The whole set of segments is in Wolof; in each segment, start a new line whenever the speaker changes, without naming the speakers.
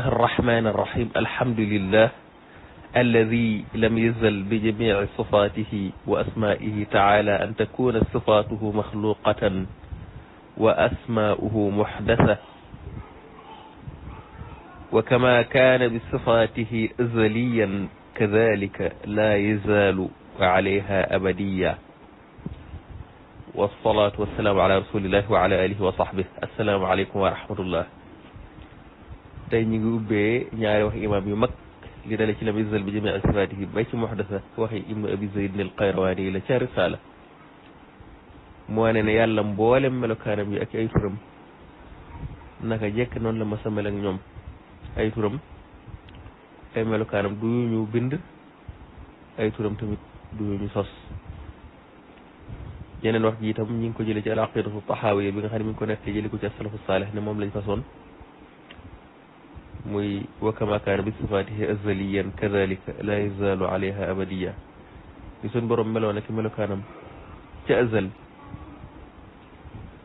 الرحمن الرحيم الحمد لله الذي لم يزل بجميع صفاته وأسمائه تعالى أن تكون صفاته مخلوقة وأسماؤه محدثة وكما كان بصفاته أزليا كذلك لا يزال عليها أبديا والصلاة والسلام على رسول الله وعلى آله وصحبه السلام عليكم ورحمة الله tey ñu ngi ubbee ñaari wax imam yu mag li dale ci lam yuzal bi jami' sifatihi bay ci muhdasa waxi ibnu abi zayd al-qayrawani la ca risala moo ne yàlla mboolem melokaanam yi ak ay turam naka jekk noonu la ma sa mel ak ñoom ay turam ay melokaanam du ñu bind ay turam tamit du ñu sos yeneen wax ji itam ñi ngi ko jëlee ci al-aqidatu tahawiyya bi nga xam ne mi ngi ko nekk jëlee ko ci as-salafu salih ne moom lañ façon muy wa kama kaana bi sifaatihi azaliyan kadalika la yazalu alayha abadiya li suñ borom meloon ak melokaanam ca azal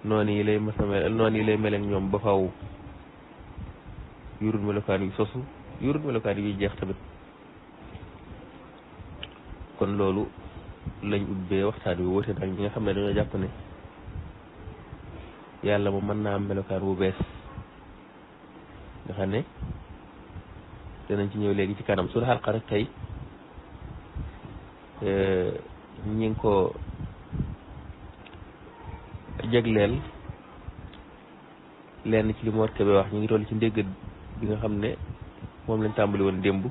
noonu yi lay masamel noonu yi lay mel ak ñoom ba faaw yurul melokaan yu sosu yurul melokaan yu jeex tamit kon loolu lañ ubbee waxtaan wi woote nag ñi nga xam ne dañoo jàpp ne yàlla moom mën naa am melokaan bu bees nga xam ne danañ ci ñëw léegi ci kanam suñu xalqa rek tey ñi ngi ko jagleel lenn ci li Mor Kébé wax ñu ngi toll ci ndéggat bi nga xam ne moom lañ tàmbali woon démb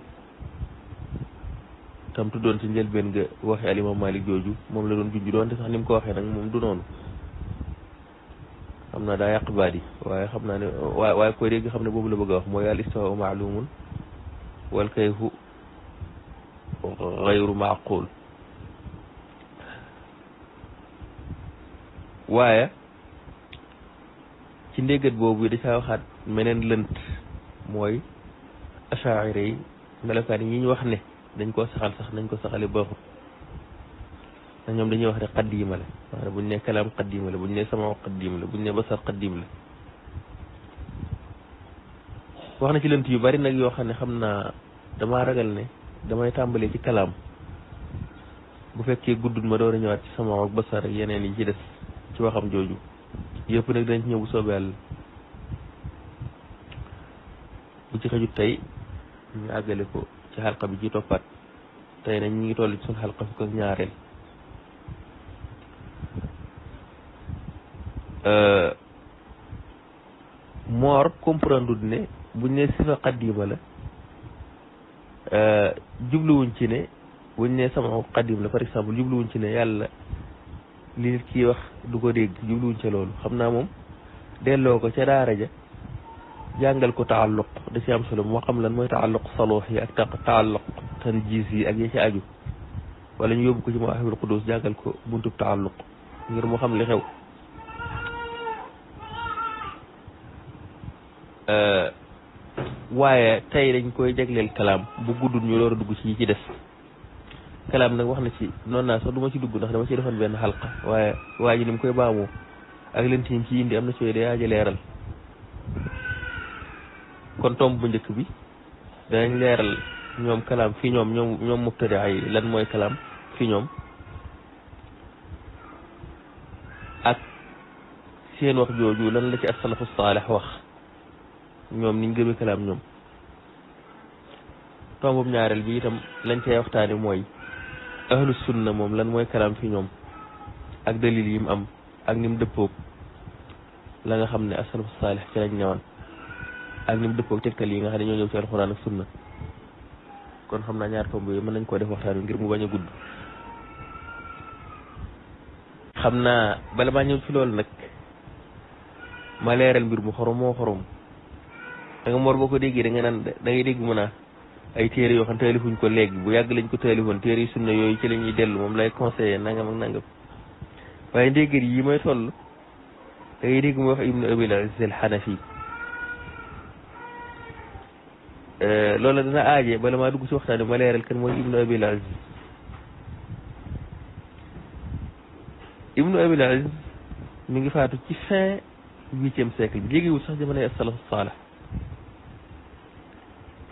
tam tuddoon ci njëlbeen nga waxe Alimam Malik jooju moom la doon junj doon te sax ni mu ko waxee nag moom du noonu xam naa daa yàq baat yi waaye xam naa ne waaye koy dégg xam ne boobu la bëgg a wax mooy al istiwa maalumun wal kayfu gayru maaqul waaye ci ndéggat boobu da caa waxaat meneen lënt mooy achaire yi melokaan yi ñu wax ne dañ koo saxal sax nañ ko saxale baaxut ndax ñoom dañuy wax ne qaddiima la maanaam buñ ne kalaam qaddiima la buñ ne sama qaddiim la buñ ne basar qaddiim la wax na ci lënt yu bari nag yoo xam ne xam naa damaa ragal ne damay tàmbalee ci kalaam bu fekkee guddul ma door a ñëwaat ci sama ak basar ak yeneen yi ci des ci waxam jooju yëpp nag dañ ci ñëw bu soobee Yàlla bu ci xëjut tey ñu àggale ko ci xalqa bi ci toppaat tey nag ñu ngi toll ci suñu xalqa fukk ak ñaareel moor comprendre ne buñ ne sifa qadima la jubluwuñ ci ne buñ ne sama qadim la par exemple jubluwuñ ci ne yàlla li nit kii wax du ko dégg jubluwuñ ca loolu xam naa moom delloo ko ca daara ja jàngal ko taalluq da ci am solo moo xam lan mooy taalluq saloox yi ak taalluq tanjiis yi ak ya ci aju wala ñu yóbbu ko ci Mawaahibul Quddus jàngal ko buntub taalluq ngir mu xam li xew waaye tey dañ koy jagleel kalaam bu guddul ñu door a dugg ci yi ci des kalaam nag wax na ci noonu naa sax du ma ci dugg ndax dama ci defoon benn xalqa waaye waa ji ni mu koy baamoo ak lent yi ci indi am na ci day aaja leeral kon tomb bu njëkk bi danañ leeral ñoom kalaam fi ñoom mubtadaa yi lan mooy kalaam fi ñoom ak seen wax jooju lan la ci as-salafu saalih wax ñoom niñ gëmee kalaam ñoom tombub ñaareel bi itam lañ cay waxtaane mooy ahlu sunna moom lan mooy kalaam fi ñoom ak dalil yi mu am ak ni mu dëppoog la nga xam ne as-salafu saalih ci lañ ñëwoon ak ni mu dëppoog tegtal yi nga xam ne ñoo ñëw ci alxuraan ak sunna kon xam naa ñaar tomb yooyu mën nañ koo def waxtaan wi ngir mu bañ a gudd xam naa bala maa ñëw ci loolu nag ma leeral mbir mu xorom da nga Mor boo ko déggee da nga naan da ngay dégg mën a ay téere yoo xam taalifuñ ko léegi bu yàgg lañ ko taalifoon téere yu sunna yooyu ci la ñuy dellu moom lay conseillé nangam ak nangam waaye ndéggat yi may toll da ngay dégg mu wax ibnu abil aziz al xanafi loolu dana aaje bala maa dugg ci waxtaan ma leeral kan mooy ibnu abil aziz ibnu abil aziz mi ngi faatu ci fin 8e siècle bi jéggiwul sax jamonoy as-salaf saalih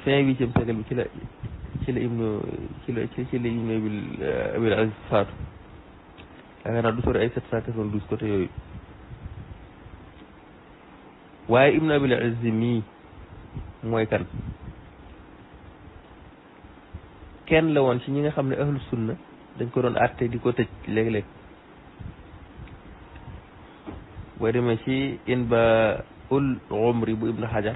fin 8e siècle bi ci la ibnu abil aziz faatu yaakaar naa du sori ay 792 côté yooyu waaye ibnu abil aziz mii mooy kan kenn la woon ci ñi nga xam ne ahlu sunna dañ ko doon àtte di ko tëj léeg-léeg boo demee ci Inba ul Umri bu Ibnu Hajar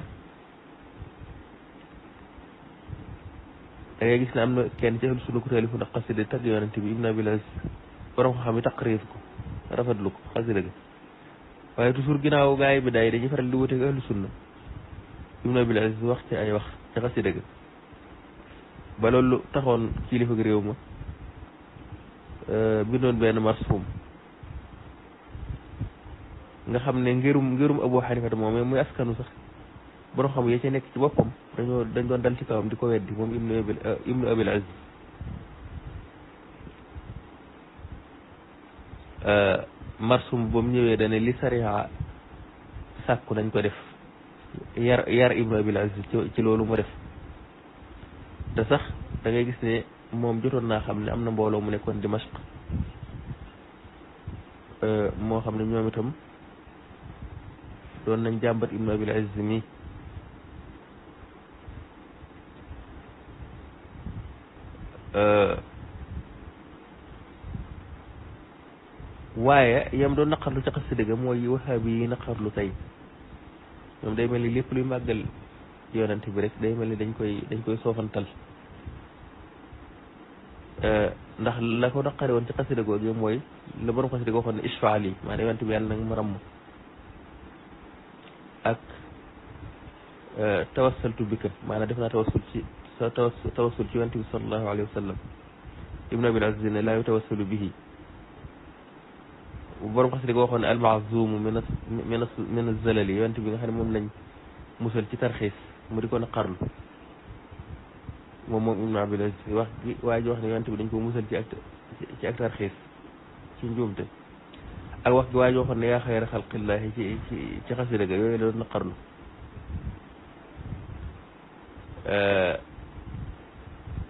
da ngay gis ne am na kenn ci ahlu sunna ku taalifu na xasida tagg yonente bi Ibnu Abil Aziz borom xam yi taqriir ko rafetlu ko xasida ga waaye toujours ginnaaw gaa yi bi daay dañuy faral di wuteeg ahlu sunna Ibnu Abil Aziz wax ci ay wax ci xasida ga ba loolu taxoon kilifa réew ma bindoon benn marsuum nga xam ne ngërum Abu Hanifa moom muy askanu sax borom xam ya ci nekk ci boppam dañ doon dal ci kawam di ko weddi moom Ibnu Abil Aziz marsuum ba mu ñëwee dane li sariya sàkku nañ ko def yar Ibnu Abil Aziz ci loolu mu def te sax da ngay gis ne moom jotoon naa xam ne am na mbooloo mu nekkoon Dimashq moo xam ne ñoom itam doon nañ jàmbat Ibnu Abil Aziz mi waaye yam doon naqarlu ca xasida ga mooy wahaabi yi naqarlu tey ñoom day mel ni lépp luy màggal yonent bi rek day mel ni dañ koy soofantal ndax la ko naqare woon ci xasida googu mooy la borom xasida ga waxoon ne ishfaal yi maanaam yonent bi yàlla nag ma ràmm ak tawassaltu bika maanaam def naa tawassul ci yonent bi sallallahu alayhi wa sallam Ibnu Abil Aziz ne laa yutawassalu bihi borom xasida ga waxoon ne almaazumu min az-zalali yonent bi nga xam ne moom lañ musal ci tarxiis mu di ko naqarlu moom Ibnu Abil Aziz wax gi waaye ji wax ne yonent bi dañ ko musal ci ak tarxiis ci njuumte ak wax gi waaye ji waxoon ne yaa xayra xalqillaahi ci xasida ga yooyu la doon naqarlu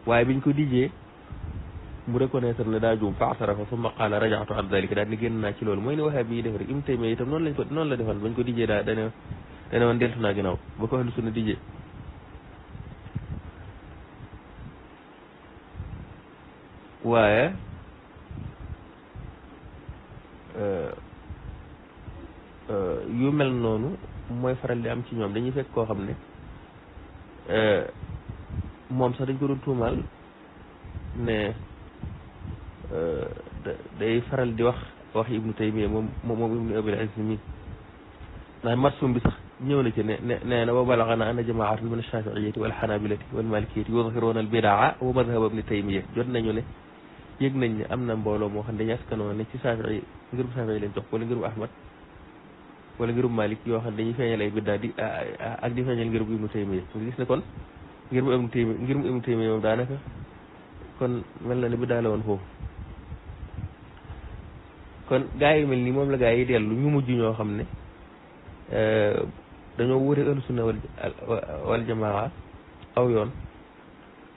waaye biñ ko dijee mu reconnaître ne daa juum faatarafa summa qaala rajaatu an dalika daal ni génn naa ci loolu mooy ne waxee bi def rek Ibnu Taymiyya itam noonu la defal bañ ko dijee dane woon deltu naa ginnaaw ba ko ahlu sunna dijee waaye yu mel noonu mooy faral di am ci ñoom dañuy fekk koo xam ne moom sax dañ ko doon tuumaal ne day faral di wax Ibnu Taymiyya moom Ibnu Abil Aziz mi ndax marsum bi sax ñëw na ci nee na wa balaghana anna jamaa'atan min ash-shafi'iyyati wal hanabilati wal malikiyyati yudhhiruna al-bid'a wa madhhab Ibnu Taymiyya jot nañu ne yëg nañ ne am na mbooloo moo xam ne dañuy askanoo ne ci Shaafi'i ngirum Shaafi'i leen jox wala ngirum Ahmad wala ngirum Malik yoo xam ne dañuy feeñal ay biddaa ak di feeñal ngirum Ibnu Taymiyya nga gis ne kon ngirum Ibnu Taymiyya moom daanaka kon mel na ne biddaa la woon foofu kon gaa yi mel nii moom la gaa yi dellu ñu mujj ñoo xam ne dañoo wuute ahlu sunna wal jamaa aw yoon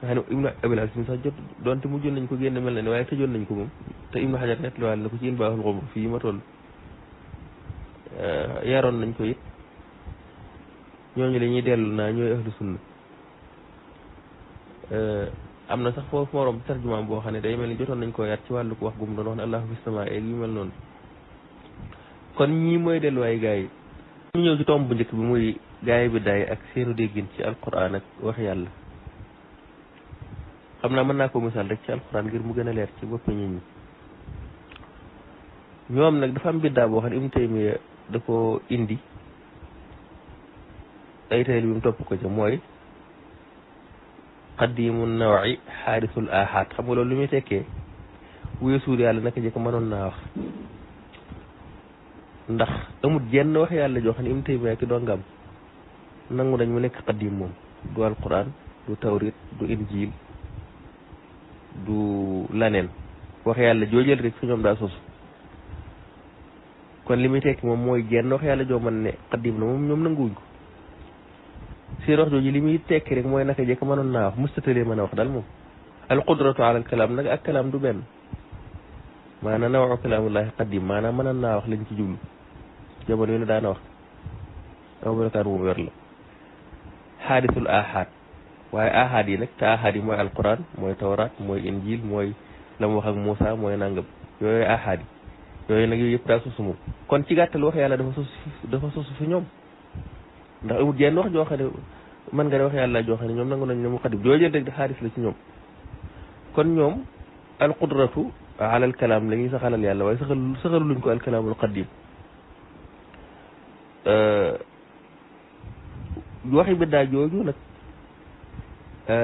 nga xam ne Ibnu Abil Aziz sax jot doonte mujjoon nañ ko génn mel na ne waaye tëjoon nañ ko moom te Ibnu Hajar nettaliwaale na ko ci Inbaahul Umr fii ma toll yaroon nañ ko it ñooñu la ñuy dellu naa ñooy ahlu sunna am na sax foofu morom tarjumaam boo xam ne day mel ni jotoon nañ koo yar ci wàllu ko wax gu mu doon wax ne allahu fi samaa eeg yu mel noonu kon ñii mooy delluwaay gaa yi ñu ñëw ci tomb bu njëkk bi muy gaa yi bi daay ak seenu déggin ci alquran ak wax yàlla xam naa mën naa ko misaal rek ci alquran ngir mu gën a leer ci bopp nit ñi ñoom nag dafa am biddaa boo xam ne Ibnu Taymiyya da ko indi ay tayl bi mu topp ko ca mooy qadimu nawi xaadisul ahad xam nga loolu lu muy tekkee weesuul yàlla naka jëkk mënoon naa wax ndax amul jenn wax yàlla joo xam ne Ibnu Taymiyya ki dongam nangu nañ mu nekk qadim moom du alquran du tawrit du injil du laneen wax yàlla joojël rek fi ñoom daa sosu kon li muy tekki moom mooy jenn wax yàlla joo mën ne qadim la moom ñoom nanguwuñ ko seen wax jooju li muy tekki rek mooy naka jekk mënoon naa wax mustatalee mën a wax daal moom al qudratu ala al kalaam nag ak kalaam du benn maanaam nawu kalaamullahi qadim maanaam mënoon naa wax lañ ci jublu jamono yi ne daana wax dama melokaan bu wér la xaadisul ahad waaye ahad yi nag te ahad yi mooy alquran mooy tawraat mooy injil mooy la mu wax ak Moussa mooy nangam yooyu ahad yi yooyu nag yooyu yëpp daa sosu moom kon ci gàttal wax yàlla dafa sosu fi ñoom ndax amul jenn wax joo xam ne mën nga ne wax yàlla joo xam ne ñoom nangu nañ ne mu xadim joo jël rek di xaaris la ci ñoom kon ñoom alqudratu ala alkalaam la ñuy saxalal yàlla waaye saxalu luñ ko alkalaamul qadim waxi biddaa jooju nag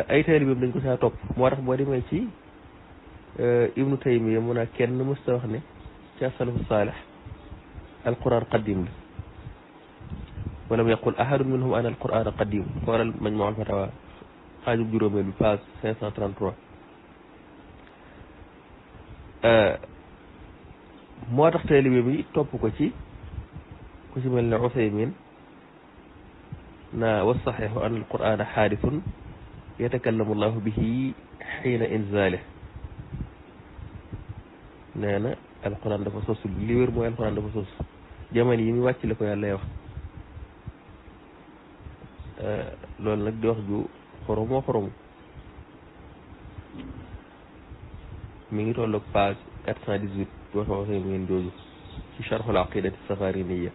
ay taalibeem dañ ko saa topp moo tax boo demee ci ibnu taymiya mun a kenn mësta wax ne ci asalafu saalih alquran qadim la walam yaqul ahadun minhum ana alquran qadim xoolal majmuu al fatawa xaajub juróomeel bi page 533 moo tax taalibe bi topp ko ci ku ci mel ne Usaymin na wasaxiixu an alqurana xaadithun yatakallamu allahu bihi xiina inzaalih nee na alquran dafa sos li wér mooy alquran dafa sos jamono yi muy wàcc la ko yàlla wax loolu nag di wax ju xoromu mi ngi tolloog page 418 waxu Usaymin jooju ci charxul aqidati safariniya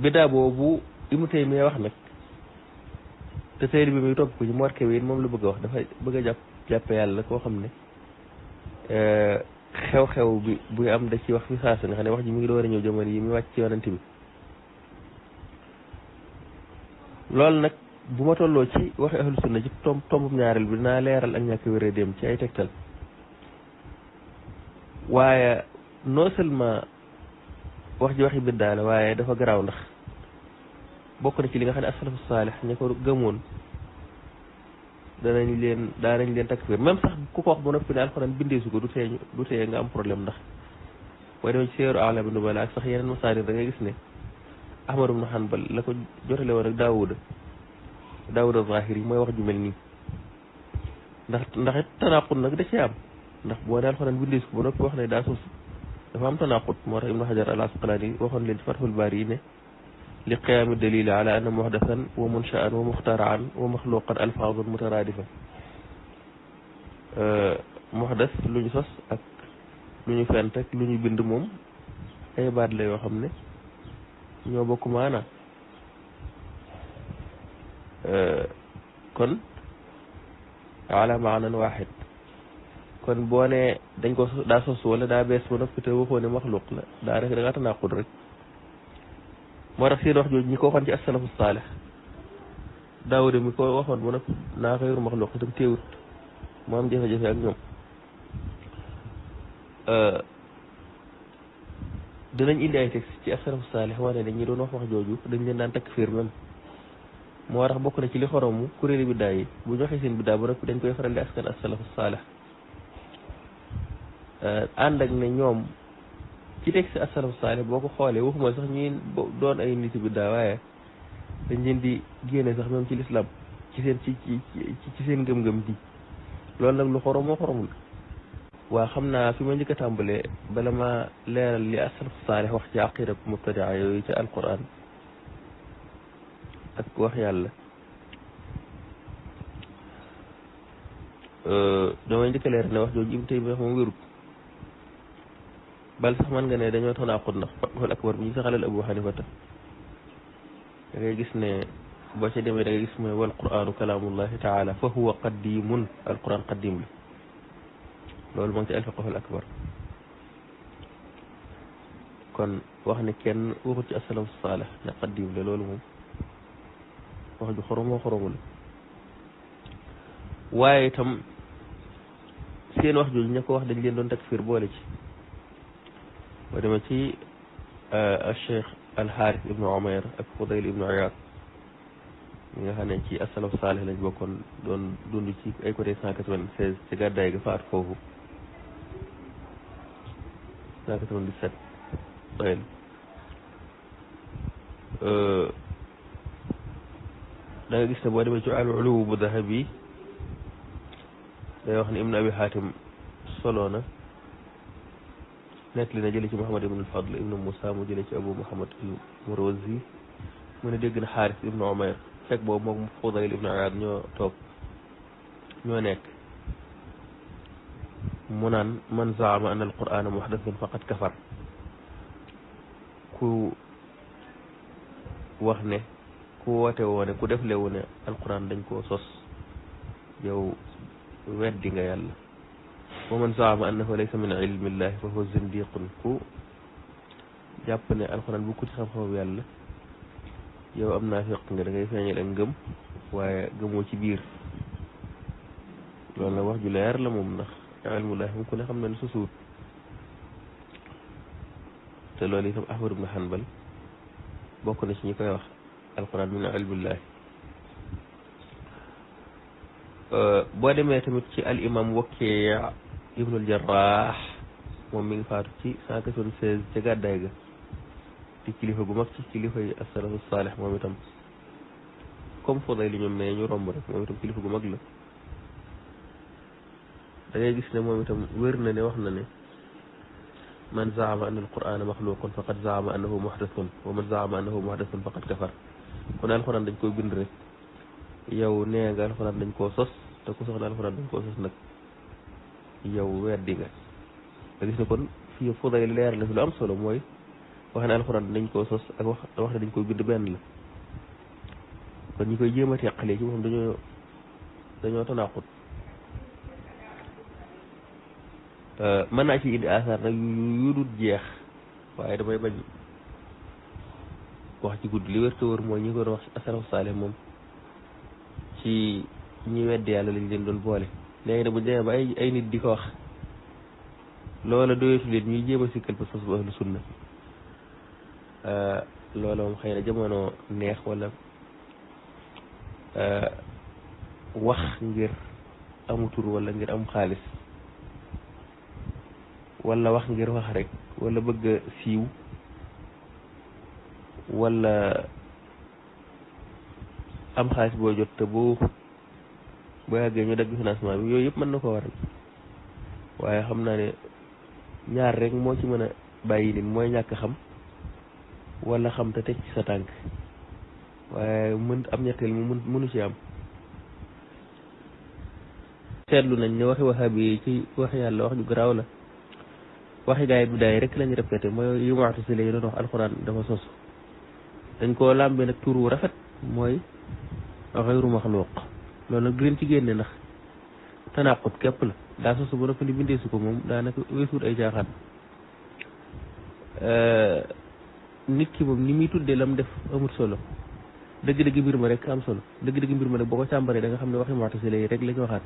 biddaa boobu Ibnu Taymiya wax nag te tayri bi muy topp ko ci morke wi moom la bëgg a wax dafay bëgg a jàppe yàlla koo xam ne xew-xew bi buy am da ci wax fi saasa nga xam ne wax ji mi ngi door a ñëw jamono yi muy wàcc ci yonante bi loolu nag bu ma tolloo ci waxi ahlu sunna ci tombub ñaareel bi dinaa leeral ak ñàkk wéree dem ci ay tegtal waaye non seulement wax ji waxi biddaa la waaye dafa garaaw ndax bokk na ci li nga xam ne asalafu saalih ña ko gëmoon daanañ leen takfir même sax ku ko wax ba noppi ne alxuraan bindeesu ko du tee nga am problème ndax booy demee ci seeru a'laami nubala ak sax yeneen masaadir da ngay gis ne Ahmad ibn Hanbal la ko jotale woon ak Daawuda Zahiri mooy wax ju mel nii ndax it tanaqut nag da cee am ndax boo ne alxuraan bindeesu ko ba noppi wax ne daa sos dafa am tanaqut moo tax Ibnu Hajar al Asqalaani waxoon leen ci Fathul Baari yi ne li qiyaami dalili ala anna muhdathan wa munsha'an wa muxtaraan wa maxluqan alfaadun mutaraadifa muhdas lu ñu sos ak lu ñu fent ak lu ñu bind moom ay baat la yoo xam ne ñoo bokk maana kon ala maanan waaxid kon boo ne dañ ko daa sos wala daa bees ba noppi te waxoo ne maxluq la daa rek da nga tanaqud rek moo tax seen wax jooju ñi ko waxoon ci asalafu saalih Daawuda mi ko waxoon ba noppi naa xayru maxluq itam teewut mu am jafe-jafe ak ñoom dinañ indi ay texte ci asalafu saalih wane ne ñi doon wax jooju dañ leen daan takfiir même moo tax bokk na ci li xoromu kuréeli biddaa yi bu ñu waxee seen biddaa ba noppi dañ koy faral di askan asalafu saalih ànd ak ne ñoom ci texte asalafu saalih boo ko xoolee waxuma sax ñuy doon ay nit biddaa waaye dañ leen di génne sax même ci l'islam ci seen ngëm-ngëm ji loolu nag lu xoromoo xoromul waa xam naa fi ma njëkk a tàmbalee bala ma leeral li asalafu saalih wax ci aqida mubtadia yooyu ci alquran ak wax yàlla damay njëkk a leeral ne wax jooju Ibnu Taymiyya moom wérut bal sax man nga ne dañoo tanaqud ndax Fathul Akbar bi ñu saxalal Abu Hanifata da ngay gis ne boo ca demee da ngay gis mooy wal qur'anu kalaamullahi taala fa huwa qadimun alquran qadim la loolu moo ngi ci alfiqhul akbar kon wax ne kenn waxut ci asalafu saalih ne qadim la loolu moom wax ju xoromoo xoromu la waaye itam seen wax jooju ña ko wax dañ leen doon takfir boole ci boo demee ci Cheikh Alxaaris ibnu Umayr ak Fudayl ibnu Iyaad ñi nga xam ne ci asalafu saalih lañ bokkoon doon dund ci ay côté 196 ci gàddaay ga faat foofu 197 doyel da nga gis ne boo demee ci al-Uluum bu Dahabi day wax ne ibnu abi Hatim solo na nekk li na jële ci Muhammad ibn al-Fadl ibnu Musa mu jële ci Abu Muhammad al-Marwazi mu ne dégg na Xaaris ibnu Umayr fekk boobu moom Fudayl ibnu Iyaad ñoo toog ñoo nekk mu naan man zaama anna al-Qur'aana muhdathun faqad kafar ku wax ne ku woote woone ku def lewu ne alquran dañ koo sos yow weddi nga yàlla wa man zaama annahu laysa min ilmillahi fa huwa zindiqun ku jàpp ne alquran bu ko ci xam-xamu yàlla yow am naa fiq nga da ngay feeñal ak ngëm waaye gëmoo ci biir loolu nag wax ju leer la moom ndax ilmullahi moom ku ne xam na ne sosuut te loolu itam Ahmad ibn Hanbal bokk na ci ñi koy wax alquran min ilmillahi boo demee tamit ci al imam Waki' ibnul Jarrah moom mi ngi faatu ci 196 ca gàddaay ga di kilifa gu mag ci kilifa yi as-salafu saalih moom itam comme Fudayl li ñoom ne ñu romb rek moom itam kilifa gu mag la da ngay gis ne moom itam wér na ne wax na ne man zaama anna al-Qur'ana maxluqun faqad zaama annahu muhdathun wa man zaama annahu muhdathun faqad kafar kon alxuraan dañ koy bind rek yow nee nga alxuraan dañ koo sos te ku soxla alxuraan dañ koo sos nag yow weddi nga nga gis ne kon fii Fudayl leer la fi lu am solo mooy wax ne alxuraan dañ koo sos ak wax ne dañ koy bind benn la kon ñi koy jéem a teqalee ci moom dañoo tanaqut mën naa ci indi asaar nag yu dul jeex waaye damay bañ wax ci guddi li wér te wóor mooy ñi ko doon wax as-salafu saalih moom ci ñi weddi yàlla lañ leen doon boole léegi nag bu ñu demee ba ay nit di ko wax loola doyatu leen ñuy jéem a sikkal ba sos bu ahlu sunna loola moom xëy na jamono neex wala wax ngir amu tur wala ngir am xaalis wala wax ngir wax rek wala bëgg a siiw wala am xaalis boo jot te boo yàggee ñu dagg financement bi yooyu yëpp mën na ko waral waaye xam naa ne ñaar rek moo ci mën a bàyyi nit mooy ñàkk xam wala xam te teg ci sa tànk waaye am ñetteel mu mënu ci am seetlu nañ ne waxi wahabi yi ci waxi yàlla wax ju garaaw la waxi gaay bu daay rek lañu répété mooy yu mu'tazila yi doon wax alxuraan dafa sos dañ koo làmbee nag tur wu rafet mooy xayru maxluuq loolu nag du leen ci génne ndax tanaqut képp la daa sos ba noppi ni bindee su ko moom daanaka weesuut ay jaaxaan nit ki moom ni muy tuddee lam def amut solo dëgg-dëgg mbir ma rek am solo dëgg-dëgg mbir ma rek boo ko càmbaree da nga xam ne waxi mu'tazila yi rek la ñu waxaat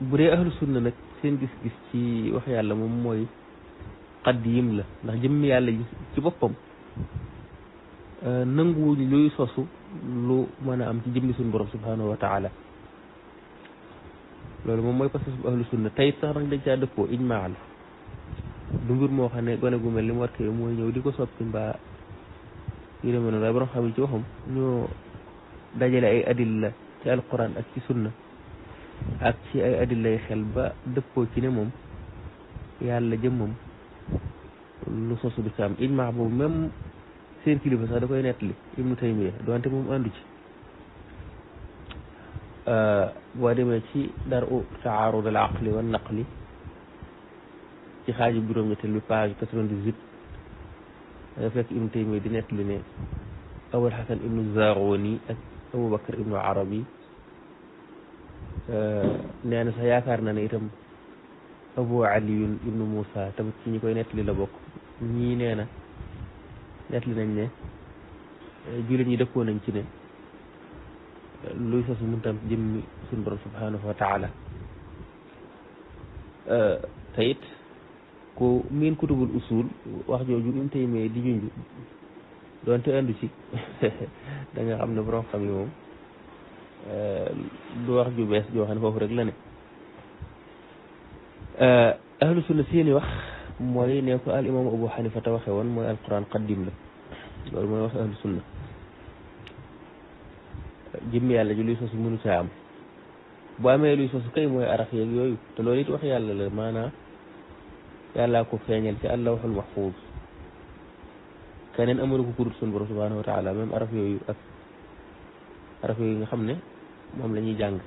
bu dee ahlu sunna nag seen gis-gis ci wax yàlla moom mooy qadiim la ndax jëmmi yàlla ji ci boppam nanguwuñ luy sosu lu mën a am ci jëmmi suñu borom subhanahu wa taala loolu moom mooy pas-pas bu ahlu sunna tey sax nag dañ caa dëppoo ijmaa la du mbir moo xam ne gone gu mel li mu war kee mooy ñëw di ko soppi mbaa yu demee noonu waaye borom xam yi ci waxam ñoo dajale ay adilla ci alquran ak ci sunna ak ci ay adillay xel ba dëppoo ci ne moom yàlla jëmmam lu sosu du ci am ijmaa boobu même seen kilifa sax da koy nettali ibnu taymiya doonte moom àndu ci boo demee ci daru taarud al aqli wa naqli ci xaaju juróom-ñetteel bi page 98 da fekk ibnu taymiya di nettali ne abul hasan ibnu zaroni ak abou bakar ibnu arabi nee na sax yaakaar na ne itam abu aliyun ibnu moussa tamit ci ñi koy nettali la bokk ñii nee na nettali nañ ne jullit ñi dëppoo nañ ci ne luy sosu muntam jëmmi suñu borom subhanahu wa taala te it ku miin kutubul usul wax jooju Ibnu Taymiyya di junj doonte andu ci da nga xam ne borom xam yi moom du wax ju bees joo xam ne foofu rek la ne ahlu sunna seeni wax mooy ne ko al imam Abu Hanifa te waxe woon mooy alquran qaddim la loolu mooy wax ahlu sunna jëmm yàlla ji luy sosu mënu caa am bu amee luy sosu kay mooy araf yeeg yooyu te loolu it wax yàlla la maanaam yàllaa ko feeñal ci allawhul mahfuuz keneen amul ko kudut sun borom subhanahu wa taala même araf yooyu ak araf yooyu nga xam ne moom la ñuy jàng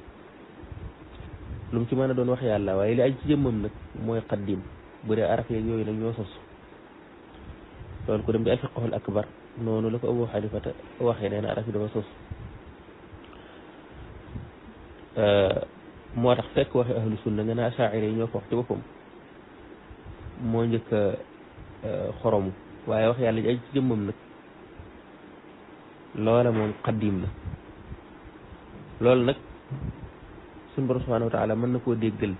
lu mu ci mën a doon wax yàlla waaye li aj ci jëmmam nag mooy qaddim bu dee araf yeeg yooyu nag ñoo sos loolu ko dem di alfiqhul akbar noonu la ko Abu Xanifata waxee nee na araf yi dafa sos moo tax fekk waxe ahlu sunna nga ne asaa'ira yi ñoo ko wax ci boppam moo njëkk a xoromu waaye wax yàlla ji aj ci jëmmam nag loola moom qaddim la loolu nag suñu borom subhanahu wa taala mën na koo déggal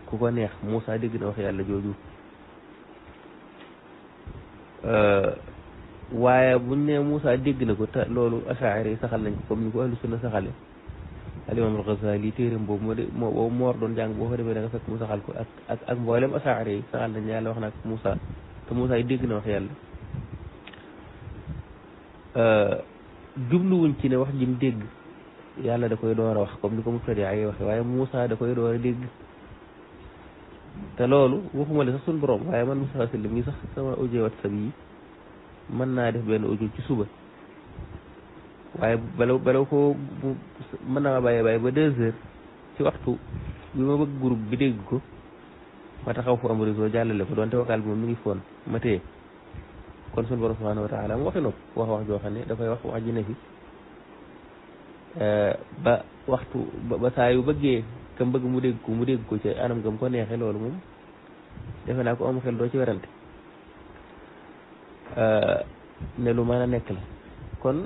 ku ko neex Moussa dégg na wax yàlla jooju waaye buñ ne Moussa dégg na ko te loolu asaa'ira yi saxal nañ ko comme ni ko ahlu sunna saxale al imam al Ghazali téeram boobu moo war doon jàng boo fa demee da nga fekk mu saxal ko ak mboolem asaa'ira yi saxal nañ yàlla wax na ak Moussa te Moussa yi dégg na wax yàlla jubluwuñ ci ne wax ji mu dégg yàlla da koy door a wax comme ni ko mubtadi ay waxe waaye Moussa da koy door a dégg te loolu waxuma la sax suñu borom waaye man Moustapha Sylla mi sax sama audio WhatsApp yi mën naa def benn audio ci suba waaye balaw ko mën naa ma bàyyi ba 2 heures ci waxtu bi ma bëgg groupe bi dégg ko ma taxaw fu am réseau jàllale ko doonte vocal bi moom mi ngi foon ma téye kon suñu borom subhanahu wa taala mu waxi nopp wax joo xam ne dafay wax ji ne fi ba waxtu ba saa yu bëggee kam bëgg mu dégg ko ci anam gam ko neexee loolu moom defe naa ko am xel doo ci werante ne lu mën a nekk la kon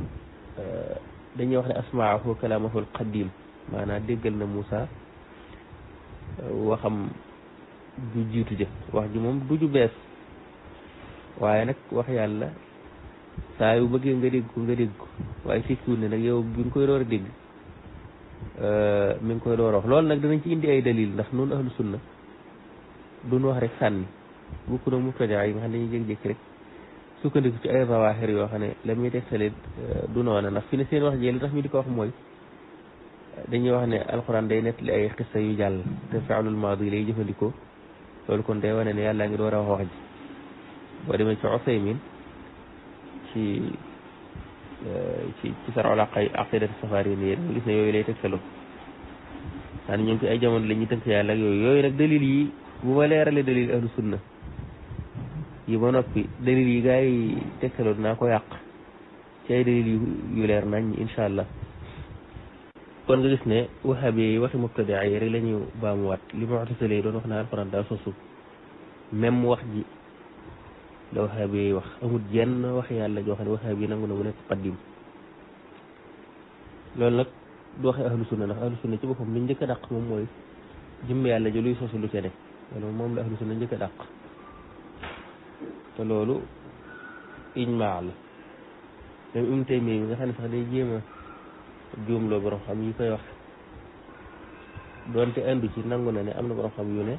dañuy wax ne asmaahu kalaamahul qadim maanaam déggal na Moussa waxam du jiitu jë wax ji moom du ju bees waaye nag wax yàlla saa yu bëggee nga dégg ko waaye sikkiwul ne nag yow bi nga koy door a dégg mi ngi koy door a wax loolu nag danañ ci indi ay dalil ndax noonu ahlu sunna duñ wax rek sànni bukk na mubtadaa yi nga xam ne dañuy jékki-jékki rek sukkandiku ci ay zawahir yoo xam ne la muy tegtale du noona ndax fi ne seen wax jee li tax ñu di ko wax mooy dañuy wax ne alxuraan day nettali ay xissa yu jàll te fi'lul maadi lay jëfandikoo loolu kon day wane ne yàlla ngi door a wax ji boo demee ci Usaymin ci sarxul aqidati safariniyya nga gis ne yooyu lay tegtaloo xanaa ñoom ci ay jamono la ñuy tënk yàlla ak yooyu nag dalil yi bu ma leerale dalil ahlu sunna yi ba noppi dalil yi gaa yi tegtaloo dinaa ko yàq ci ay dalil yu leer nañ incha allah kon nga gis ne wahabi yi waxi mubtadia yi rek la ñu baamuwaat li mu'tasila yi doon wax na alxuraan daa sosu même wax ji la wahabi yi wax amul jenn wax yàlla joo xam ne wahabi yi nangu na mu nekk qaddim loolu nag du waxe ahlu sunna ndax ahlu sunna ci boppam li njëkk a dàq moom mooy jëmm yàlla ji luy sosu lu ca ne loolu moom la ahlu sunna njëkk a dàq te loolu ijmaa la même Ibnu Taymiyya mi nga xam ne sax day jéem a juumloo borom xam yi koy wax doonte indi ci nangu na ne am na borom xam yu ne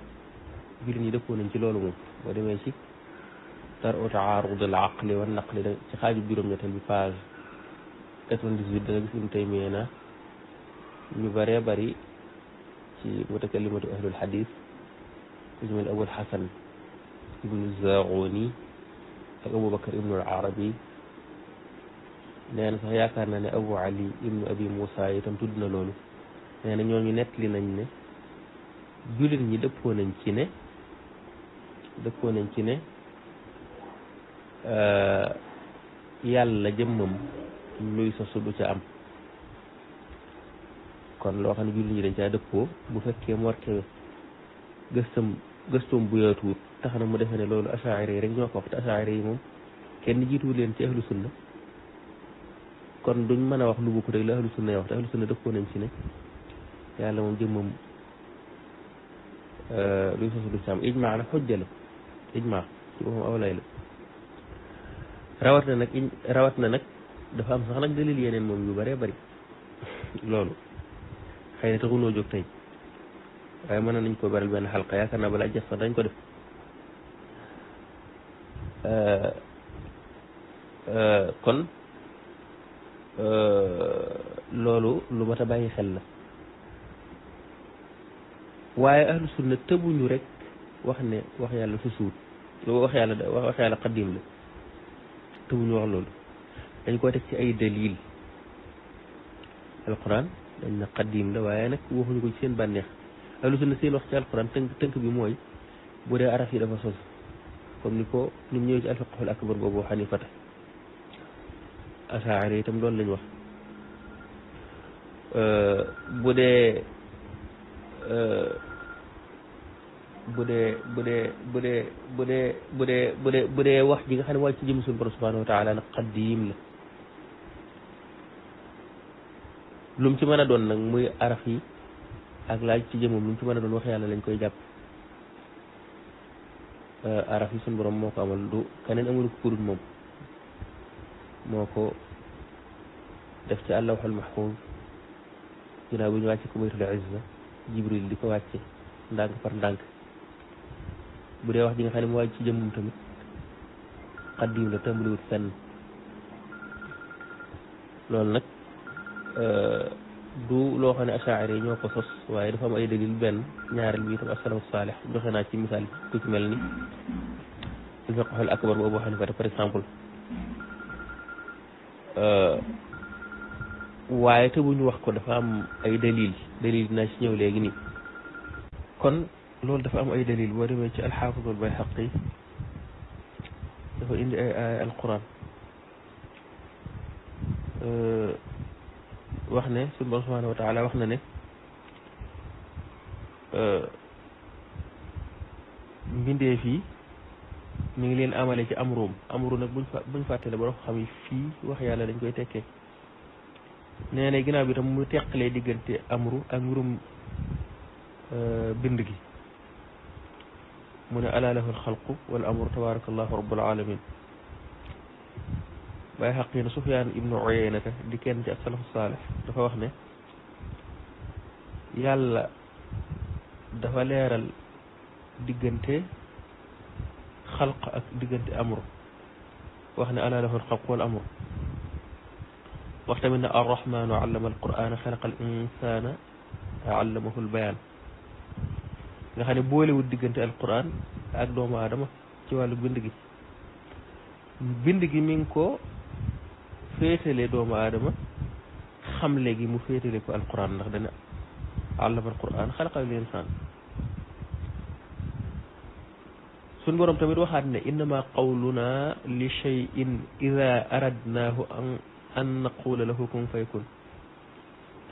jullit ñi dëppoo nañ ci loolu moom boo demee ci dar'u ta'aarud al-aqli wa naqli ci xaaju juróom-ñetteel bi page 98 da nga gis Ibnu Taymiyya na ñu bëree bëri ci mutakallimatu ahlul hadis ku ci mel Abul Hasan ibnu Zaghuni ak Abu Bakar ibnu al-Arabi nee na sax yaakaar na ne Abu Ali ibnu Abi Moussa itam tudd na loolu nee na ñooñu nettali nañ ne jullit ñi dëppoo nañ ci ne yàlla jëmmam luy sosu du ca am kon loo xam ne jullit ñi dañ caa dëppoo bu fekkee morke gëstoom bu yaatuwut tax na mu defe ne loolu asaa'ira yi rek ñoo ko wax te asaa'ira yi moom kenn jiituwu leen ci ahlu sunna kon duñ mën a wax lu bokk rek la ahlu sunna wax te ahlu sunna dëppoo nañ ci ne yàlla moom jëmmam luy sosu du ci am ijmaa nag xujja la ijmaa ci boppam aw lay la rawat na nag dafa am sax nag dalil yeneen moom yu bëree bëri loolu xëy na taxunoo jóg tey waaye mën nañ ko baral benn xalqa yaakaar naa balaa jeex sax dañ ko def kon loolu lu mat a bàyyi xel la waaye ahlu sunna tëbuñu rek wax ne wax yàlla susuut wax yàlla xaddim la tëbuñu wax loolu dañ ko teg ci ay dalil alquran dañ na xaddim la waaye nag waxuñu ko ci seen bànneex ahlu sunna seen wax ci alquran tënk bi mooy bu dee araf yi dafa sos comme ni ko ni mu ñëwee ci alfiqhul akbar boobu xanifata asaari itam loolu lañ wax bu dee wax ji nga xam ne wàcc ci jëm suñu borom subhanahu wa taala nag xaddiim la lu mu ci mën a doon nag muy araf yi ak laaj ci jëmum lu mu ci mën a doon wax yàlla lañ koy jàpp araf yi suñu borom moo ko amal du keneen amul ko kudul moom moo ko def ci àllawxul mahfuz ginnaaw bu ñu wàcce ko baytul izza jibril di ko wàcce ndànk par ndànk bu dee wax ji nga xam ne mu wàcc ci jëmmum tamit xaddiim la tàmbaliwut fenn loolu nag du loo xam ne achaari yi ñoo ko sos waaye dafa am ay dalil benn ñaareel bi itam as-salafu saalih joxe naa ci misaal ku ci mel ni al-fiqhul akbar bu Abu Hanifa par exemple waaye te bu ñu wax ko dafa am ay dalil dinaa ci ñëw léegi nii kon loolu dafa am ay dalil boo demee ci al-Hafiz al-Bayhaqi dafa indi ay aaya al-Quran wax ne suñu borom subhanahu wa taala wax na ne mbindee fii mi ngi leen amale ci amru nag buñ fàttale borom xam yi fii wax yàlla dañ koy tekkee nee na ginnaaw bi tam mu teqalee diggante amru ak mbirum bind gi mu ne ala lahu alxalqu wal amru tabarakallahu rabbul alamin bay xaq yi ne Sufyaan ibnu Uyaynata di kenn ci as-salafu saalih dafa wax ne yàlla dafa leeral diggante xalq ak diggante amru wax ne ala lahu alxalqu wal amru wax tamit ne arrahmanu allama alqur'ana xalaqa al insana allamahu albayaan nga xam ne boolewut diggante alquran ak doomu aadama ci wàllu bind gi mi ngi ko féetale doomu aadama xamle gi mu féetale ko alquran ndax dana allama alquran xalaqa al insaan suñ borom tamit waxaat ne innama qawluna li shay'in ida aradnaahu an naqula lahu kun fayakun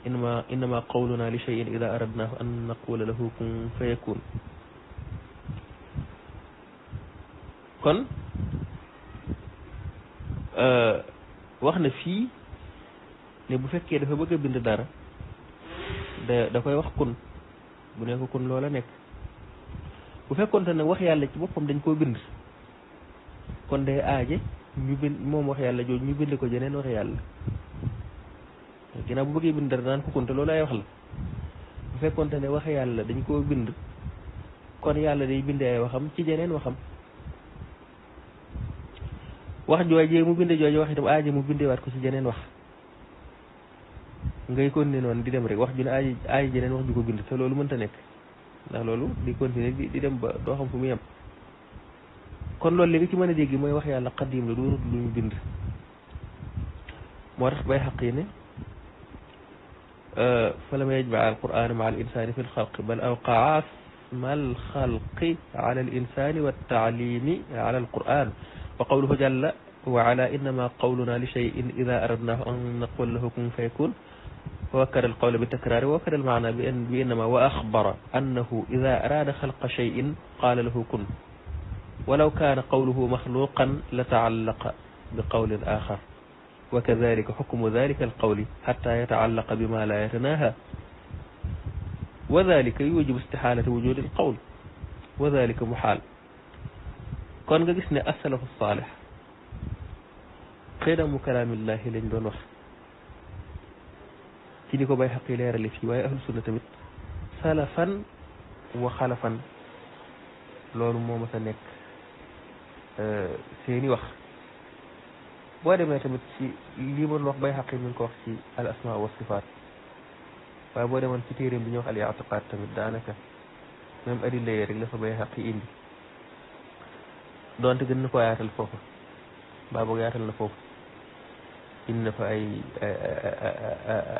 innama qawluna li shay'in ida aradnaahu an naqula lahu kun fayakun kon wax na fii ne bu fekkee dafa bëgg a bind dara da koy wax kun bu ne ko kun loola nekk bu fekkoonte ne wax yàlla ci boppam dañ koo bind kon day aaje ñu bind moom wax yàlla jooju ñu bind ko jeneen wax yàlla ginnaaw bu bëggee bind dara naan ko kun te loolu ay wax la bu fekkoonte ne wax yàlla dañ koo bind kon yàlla day bind ay waxam ci jeneen waxam wax joojee mu binde jooje wax itam aaje mu bindewaat ko ci jeneen wax ngay continuer noonu di dem rek wax ju ne aaje jeneen wax ju ko bind te loolu mënta nekk ndax loolu di continuer di dem ba doo xam fu mu yem kon loolu li nga ci mën a dégg mooy wax yàlla xadim la doonut lu ñu bind moo tax bay xaq yi ne fa lam yajmaa alquran maa al insani fi lxalqi bal awqaa ma alxalqi ala al insani wa taalimi ala alquran wa qawluhu jalla wa ala innama qawluna li shay'in ida aradnahu an naqula lahu kun fayakun ووكل القول بالتكرار ووكل المعنى بإنما وأخبر أنه إذا أراد خلق شيء قال له كن ولو كان قوله مخلوقا لتعلق بقول آخر وكذلك حكم ذلك القول حتى يتعلق بما لا يتناهى وذلك يوجب استحالة وجود القول وذلك محال كون nga gis ne as-salafu saalih qidamu kalaamillaahi lañ doon wax ci ni ko bay xaqi leerale fii waaye ahlu sunna tamit salafan wa xalafan loolu moo ma sa nekk seeni wax boo demee tamit ci lii ma wax bay xaqi mi ngi ko wax ci al asma wa sifaat waaye boo demoon ci téeréem bi ñuy wax al i'tiqaad tamit daanaka même adilla yi rek la fa bay xaqi indi donte gën na ko yaatal foofu baa boog yaatal na foofu indi na fa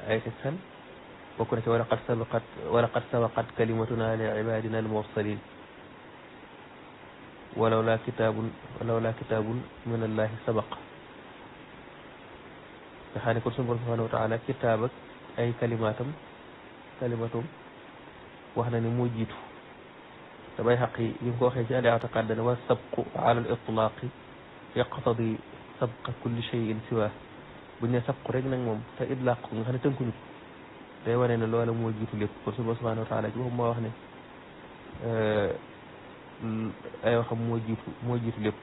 ay tegtal bokk na ci walaqad sabaqat kalimatuna li ibadina al mursalin walaw laa kitaabun min allahi sabaq nga xam ne kon suñu borom subhanahu wa taala kitaab ak ay kalimatum wax na ni moo jiitu te bay xaq yi bi mu ko waxee ci al-i'tiqaad dana wa sabqu ala al-itlaaqi yaqtadi sabqa kulli shay'in siwa buñ ne sabqu rek nag moom te idlaaq ko nga xam ne tënkuñu ko day wane ne loola moo jiitu lépp kon suñu borom subhanahu wa taala ci boppam moo wax ne ay waxam moo jiitu lépp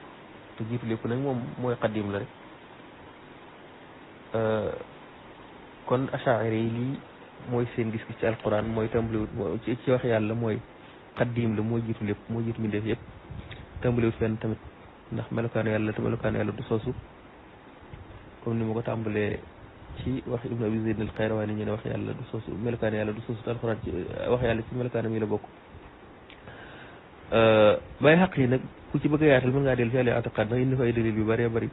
te jiitu lépp nag moom mooy xaddim la rek kon achaari yi lii mooy seen gis-gis ci alquran mooy tàmbaliwut ci wax yàlla mooy xaddim la moo jiitu lépp moo jiitu mbindeef yëpp tàmbaliwut fenn tamit ndax melokaanu yàlla te melokaanu yàlla du soosu comme ni ma ko tàmbalee ci wax ibnu abi zayd al qayrawaani ñu ne wax yàlla du soosu melokaanu yàlla du soosu te alquran ci wax yàlla ci melokaanam yi la bokk bay xaq yi nag ku ci bëgg a yaatal mën ngaa dellu ci al-i'tiqaad ndax indi fa ay dalil yu bëree bëri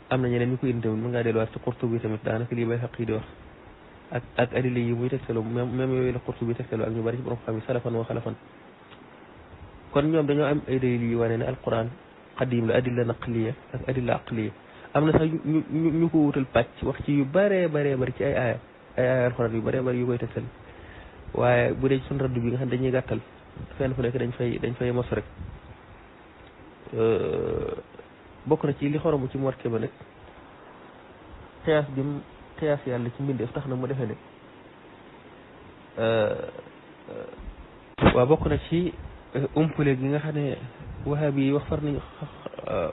am na ñeneen ñu ko indi tamit mën ngaa delluwaat ci Qurtubi tamit daanaka lii bay xaq yi di wax ak adilla yi muy tegtaloo même yooyu la Qurtubi tegtaloo ak ñu bëri ci borom xam yi salafan wa xalafan kon ñoom dañoo am ay dalil yu wane ne alquran qadim la adilla naqliya ak adilla aqliya am na sax ñu ko wutal pàcc wax ci yu bëree bëri ci ay aaya alquran yu bëree bëri yu koy tegtal waaye bu dee ci suñu raddu bi nga xam dañuy gàttal fenn fu nekk dañ fay mos rek bokk na ci li xoromu ci morke ba nag xiyaas yàlla ci mbindeef tax na mu defee ne waaw bokk na ci umpale gi nga xam ne wahabi yi wax far nañ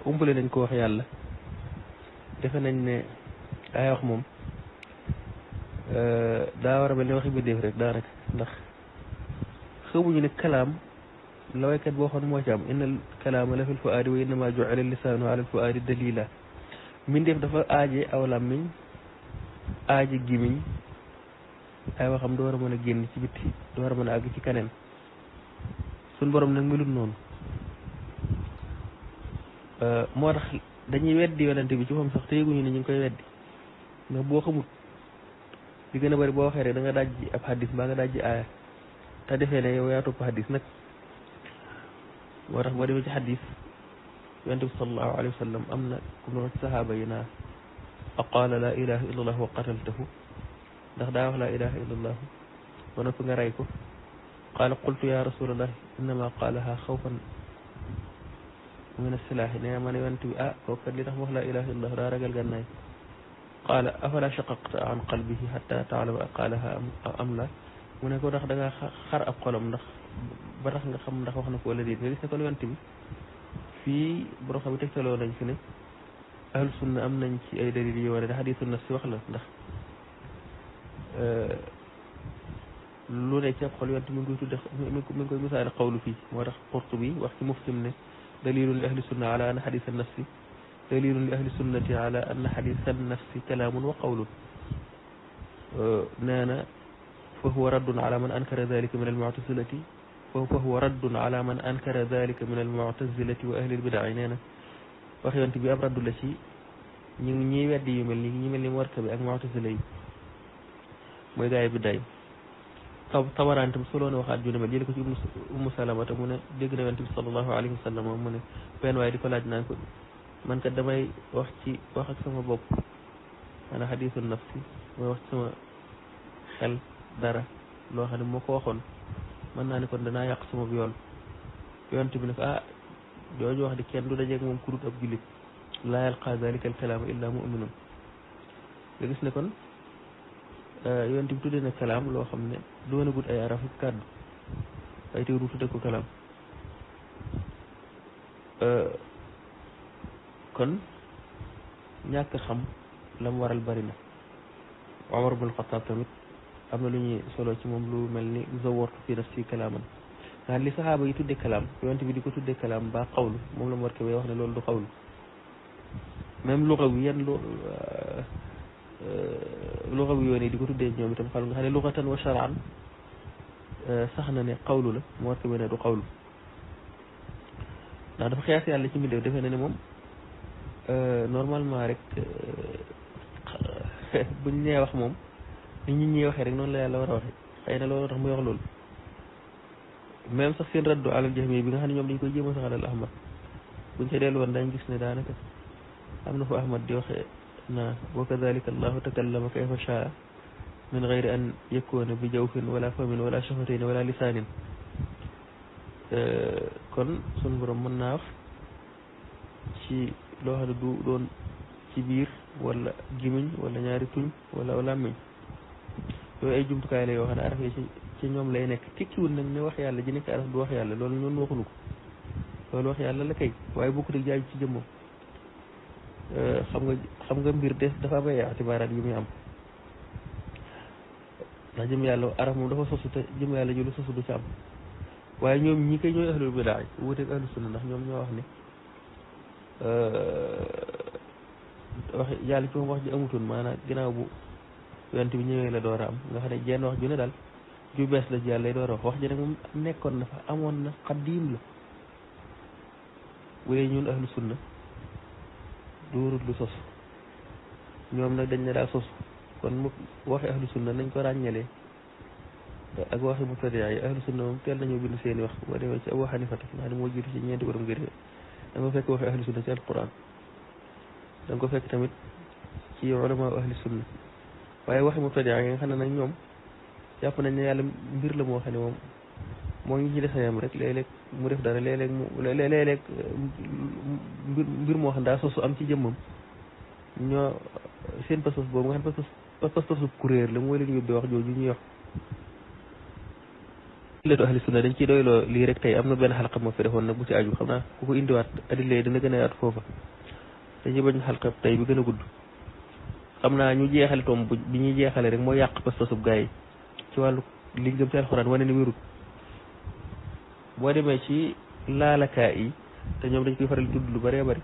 umpale nañ ko wax yàlla defe nañ ne ay wax moom daa war a mel ne waxi mbindeef rek daanaka ndax xamuñu ne kalaam la waykat boo xoon moo ci am innal kalaama la fil fuaadi wa innama ju'ila lisaanu ala al fuaadi dalila mbindeef dafa aaje aw làmmiñ aaje gimiñ ay waxam du war a mën a génn ci bitti du war a mën a àgg ci keneen suñ borom nag melut noonu moo tax dañuy weddi yonente bi ci moom sax te yëguñu ne ñu ngi koy weddi ndax boo xamut li gën a bëri boo waxee rek da nga dajji ab hadis mbaa nga dajji aaya te defee ne yow yaa topp hadis nag moo tax boo demee ci hadis yonent bi sallallahu alayhi wa sallam am na ku mu ci sahaaba yi naa aqaala laa ilaha illa allah wa qataltahu ndax daa wax laa ilaha illa allah ba noppi nga rey ko qaala qultu ya rasulallah innama qaalaha xawfan min asilaahi ne ma ne yonent bi kooku kat li tax mu wax laa ilaha illa allah daa ragal gànnaay qaala afala shaqaqta an qalbihi hatta taalama qaalaha am la mu ne ko ndax da ngaa xar ab xolam ndax ba tax nga xam ndax wax na ko wala déet nga gis ne kon yonent bi fii borom xam ne tegtaloo nañ fi ne ahlu sunna am nañ ci ay dalil yi wane ne xadiisu nafs si wax la ndax lu ne ci ab xol yonent mi ngi koy tudde mi ngi koy misaale xawlu fii moo tax Qurtubi wax ci muftim ne dalilun li ahli sunna ala anna xadiisa nafsi dalilun li ahli sunnati ala anna xadiisa nafsi kalaamun wa qawlun nee na fa huwa raddun ala man ankara dalika min almu'tazilati fa huwa raddun ala man ankara dalika min almu'tazilati wa ahli albidaa nee na wax yonent bi ab raddu la ci ñi weddi yu mel ni ñi mel ni Mu'tazila bi ak mu'tazila yi mooy gaa yi biddaa yi Tabarani tam solo na waxaat ju ne mel jële ko ci Ummu Salamata mu ne dégg na yonent bi sallallahu alayhi wa sallam mu ne benn waaye di ko laaj naan ko man kat damay wax ak sama bopp maanaam xadiisu nafsi mooy wax ci sama xel dara loo xam ne moo ko waxoon mën naa ne kon danaa yàq sama yoon yonent bi ne ko jooju wax di kenn du dajeeg moom kurut ab jullit laa yalqaa zalika al kalaama illa mu'minun nga gis ne kon yonent bi tuddee na kalaam loo xam ne du mën a gudd ay araf ak kàddu ay teewlu tudde ko kalaam kon ñàkk xam la mu waral bari na Umar ibn Xattaab tamit am na lu ñuy solo ci moom lu mel ni zawartu fi nafsi kalaaman nga li saxaaba yi tudde kalaam yonent bi di ko tudde kalaam ba xawlu moom la mu war ko wax ne loolu du xawlu même lugawiyan lugawi yoon yi di ko tuddee ñoom itam xam nga xam ne lugatan wa shar'an sax na ne xawlu la mu war ko ne du xawlu ndax dafa xiyaas yàlla ci mbindeef defee na ne moom normalement rek buñ nee wax moom ni nit ñi waxee rek noonu la yàlla war a waxee xëy na loolu tax muy wax loolu même sax seen raddu alal jahmi bi nga xam ne ñoom dañ koy jéem a saxalal ahmad buñ ca dellu woon dañ gis ne daanaka am na fu ahmad di waxee na wa kadalika allahu takallama kayfa shaa min gayri an yakuna bi jawfin wala famin wala shafatain wala lisaanin kon sun borom mën naa wax ci loo xam ne du doon ci biir wala gimiñ wala ñaari tuñ wala làmmiñ yooyu ay jumtukaay la yoo xam ne araf yi ci ñoom lay nekk tekkiwul nag ne wax yàlla ji nekk araf du wax yàlla loolu ñun waxuñu ko loolu wax yàlla la kay waaye bokkut ak jaaju ci jëmmam xam nga mbir des dafa am ay itibaaraat yu muy am ndax jëm yàlla araf moom dafa sosu te jëm yàlla ji lu sosu du ci am waaye ñoom ñi koy ñooy ahlul bidaa wuuteeg ahlu sunna ndax ñoom ñoo wax ne wax yàlla ci moom wax ji amutoon maanaam ginnaaw bu yonent bi ñëwee la door a am nga xam ne jenn wax ju ne daal ju bees la ci yàlla lay door a wax ji nag moom nekkoon na fa amoon na xaddiim la bu dee ñun ahlu sunna duurut lu sos ñoom nag dañ ne daa sos kon mu waxi ahlu sunna nañ ko ràññalee ak waxi mubtadi'a yi ahlu sunna moom teel nañoo bind seeni wax boo demee ci Abu Hanifa nga xam ne moo jiitu ci ñeenti borom ngir da nga ko fekk waxi ahlu sunna ci alquran da nga ko fekk tamit ci ulama ahlu sunna waaye waxi mubtadi'a yi nga xam ne nag ñoom jàpp nañ ne yàlla mbir la moo xam ne moom moo ngi ci desayam rek léeg-léeg mu def dara léeg-léeg mbir moo xam daa sosu am ci jëmmam ñoo seen pas-pas boobu nga xam ne pas-pasu kuréer la mooy leen yóbbee wax jooju ñuy wax leetu ahli sunna dañ ciy doyloo lii rek tey am na benn xalqa moo fi defoon nag bu ci aju xam naa ku ko indiwaat adillee dina gën a yaatu foofa dañuy bañ xalqa tey bi gën a gudd xam naa ñu jeexale tom bi ñuy jeexale rek moo yàq pas-pasub gaa yi ci wàllu li jëm ci alxuraan wane ni wérut boo demee ci laalakaa yi te ñoom dañ koy faral tudd lu bëree bëri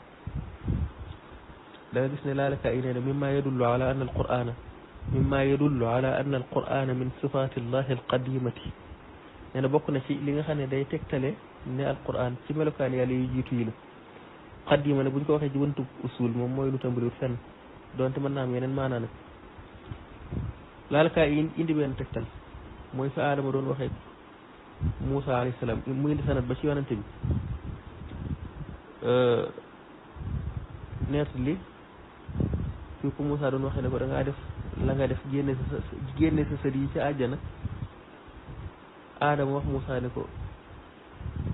da nga gis ne laalakaa yi nee na mimma yadullu ala anna alqur'ana mimma yadullu ala anna alqur'ana min sifati llahi alqadimati nee na bokk na ci li nga xam ne day tegtale ne alquran ci melokaan yàlla yu jiitu yi la qadima ne buñ ko waxee ci wëntu usul moom mooy lu tàmbaliwut fenn donte mën naa am yeneen maanaa nag laalakaa yi indi benn tegtal mooy fa aadama doon waxee Moussa alayhi salaam mu indi sanad ba ci yonante bi neet li fii ko Moussa doon waxee ne ko da ngaa def la nga def génne sa sët yi ci àjjana aadama wax Moussa ne ko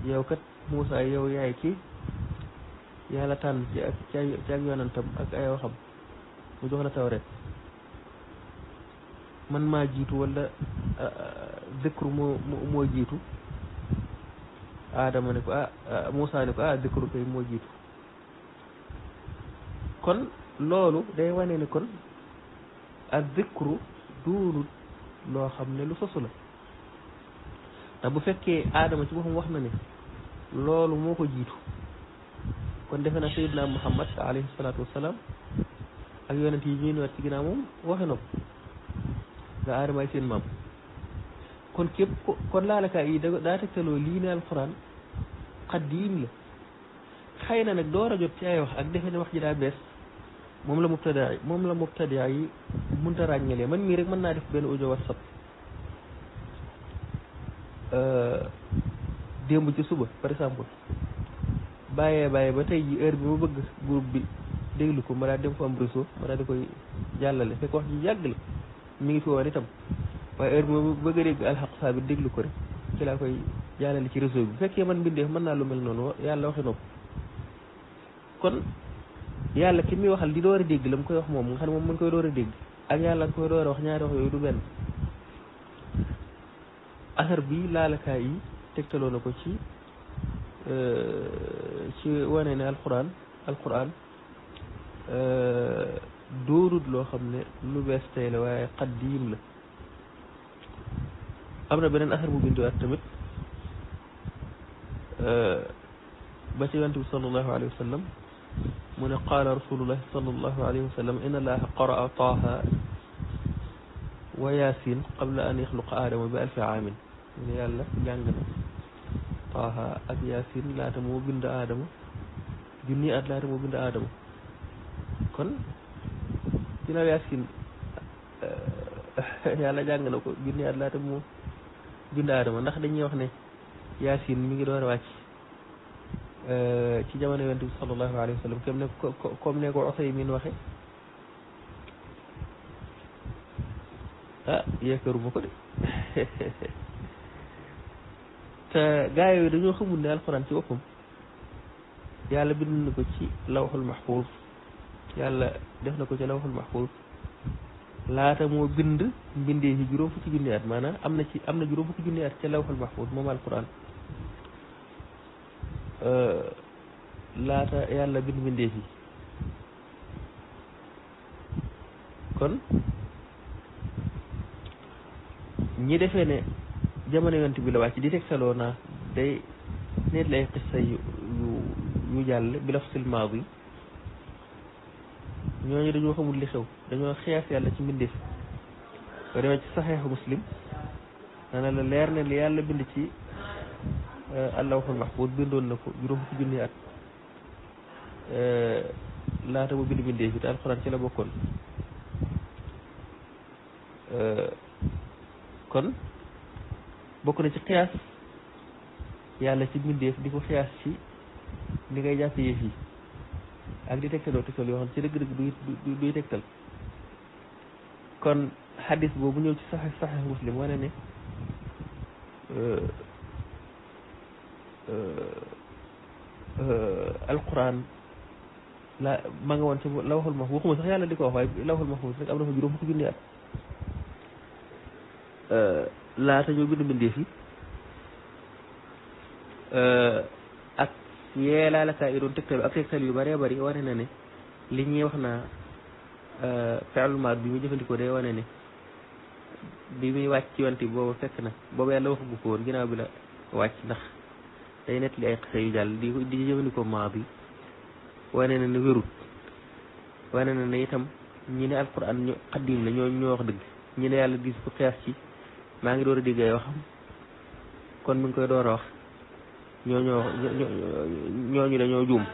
yow kat Moussa yow yaay ki yàlla tànn ci ak yonantam ak ay waxam mu jox la tawreet man maa jiitu wala dëkkru moo jiitu aadama ne ko Moussa ne ko dëkkru kay moo jiitu kon loolu day wane ne kon ak dëkkru duunut loo xam ne lu sosu la ndax bu fekkee aadama ci boppam wax na ne loolu moo ko jiitu kon defe na Seydina Muhammad alayhi salaatu wassalaam ak yonent yi ñuy ñëwaat ci ginnaaw moom waxe na ko nga aadama ay seen maam kon képp kon laalakaay yi daa tegtaloo lii ne alquran xaddiim la xëy na nag door a jot ci ay wax ak defe ne wax ji daa bees moom la mubtadia yi mënta ràññalee man mii rek mën naa def benn audio WhatsApp démb ci suba par exemple bàyyee ba tey ji heure bi ma bëgg groupe bi déglu ko ma daal dem fa am réseau ma daal di koy jàllale fekk wax ji yàgg la mi ngi fi woon itam waaye heure bi ma bëgg a dégg alxaq saa bi déglu ko rek ci laa koy jàllale ci réseau bi bu fekkee man mbindeef mën naa lu mel noonu yàlla waxe nopp kon yàlla ki muy waxal di door a dégg la mu koy wax moom nga xam ne moom mën koy door a dégg ak yàlla nga koy door a wax ñaari wax yooyu du benn asar bi laalakaay yi tegtaloo na ko ci wane ne alquran doonut loo xam ne lu bees tey la waaye xaddiim la am na beneen asar bu binduwaat tamit ba ci yonent bi sallallahu alayhi wa sallam mu ne qaala rasulullahi sallallahu alayhi wa sallam inna allaha qaraa taaha wa yaasin qabla an yaxluqa aadama bi alfi aamin mu ne yàlla jàng na taaha ak yaasin laata moo bind aadama junni at laata moo bind aadama kon ginnaaw yaasin yàlla jàng na ko junni at laata moo bind aadama ndax dañuy wax ne yaasin mi ngi door a wàcc ci jamono yonent bi sallallahu alayhi wa sallam comme ne ko Usaymin waxe yaakaaruma ko de te gaa yooyu dañoo xamul ne alxuraan ci boppam yàlla bind na ko ci lawxul mahfuuz yàlla def na ko ci lawxul mahfuuz laata moo bind mbindee yi juróom fukki junni at maanaam am na juróom fukki junni at ca lawxul mahfuuz moom alxuraan laata yàlla bind mbindee yi kon ñi defee ne jamono yonent bi la wàcc di tegtaloo naa day neet lay xissa yu jàll bi lafsil maadi ñooñu dañoo xamul li xew dañoo xiyaas yàlla ci mbindeef boo demee ci saxeexu muslim dana la leer ne li yàlla bind ci allawhul mahfuuz bindoon na ko juróom fukki junni at laata mu bind mbindeef yi te alxuraan ci la bokkoon kon bokk na ci xiyaas yàlla ci mbindeef di ko xiyaas ci ni ngay jàppe yëf yi ak di tegtaloo tegtal yoo xam ci dëgg-dëgg duy tegtal kon xadis boobu ñëw ci saxeex muslim wane ne alquran la ma nga woon ci lawhul mahfuuz waxuma sax yàlla di ko wax waaye lawhul mahfuuz rek am na fa juróom fukki junni at laata ñoo bind mbindeef yi ak yeelaalakaay yi doon tegtal ak tegtal yu bëree bëri wane na ne li ñuy wax naa fi'lul maadi bi muy jëfandikoo day wane ne bi muy wàcc ci yonte booba fekk na booba yàlla waxagu ko woon ginnaaw bi la wàcc ndax day nett li ay xisa yu jàll di jëfandikoo maadi wane na ne wérut wane na ne itam ñi ne alquran ñu xaddim la ñoo wax dëgg ñi ne yàlla gis ko xiyaas ci maa ngi door a dégg ay waxam kon mi ngi koy door a wax ñooñu dañoo juum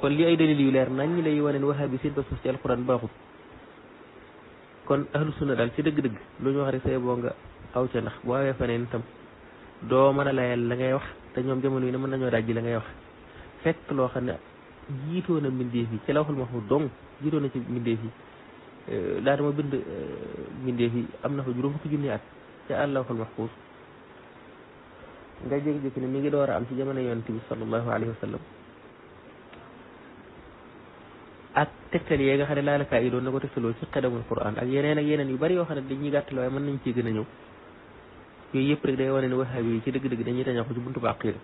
kon li ay dalil yu leer nañ ñi lay wane ne wahabi seen pas ci alquran baaxut kon ahlu sunna daal ci dëgg-dëgg lu ñu wax rek say boo nga aw ca ndax boo awee faneen itam doo mën a layal la ngay wax te ñoom jamono yi ne mën nañoo dajji la ngay wax fekk loo xam ne jiitoo na mbindeef yi ci lawhul mahfuuz dong jiitoo na ci mbindeef yi laata ma bind mbindeef yi am na fa juróom fukki junni at ca lawhul mahfuuz nga jékki-jékki ne mi ngi door a am ci jamono yonent bi sallallahu alayhi wa sallam ak tegtal yee nga xam ne laalakaay yi doon na ko tegtaloo ci xedamul Qur'an ak yeneen yu bari yoo xam ne dañuy gàttal waaye mën nañ ci gën a ñëw yooyu yëpp rek day wane ne wahabi yi ci dëgg-dëgg dañuy tañax ko ci buntu ba aqida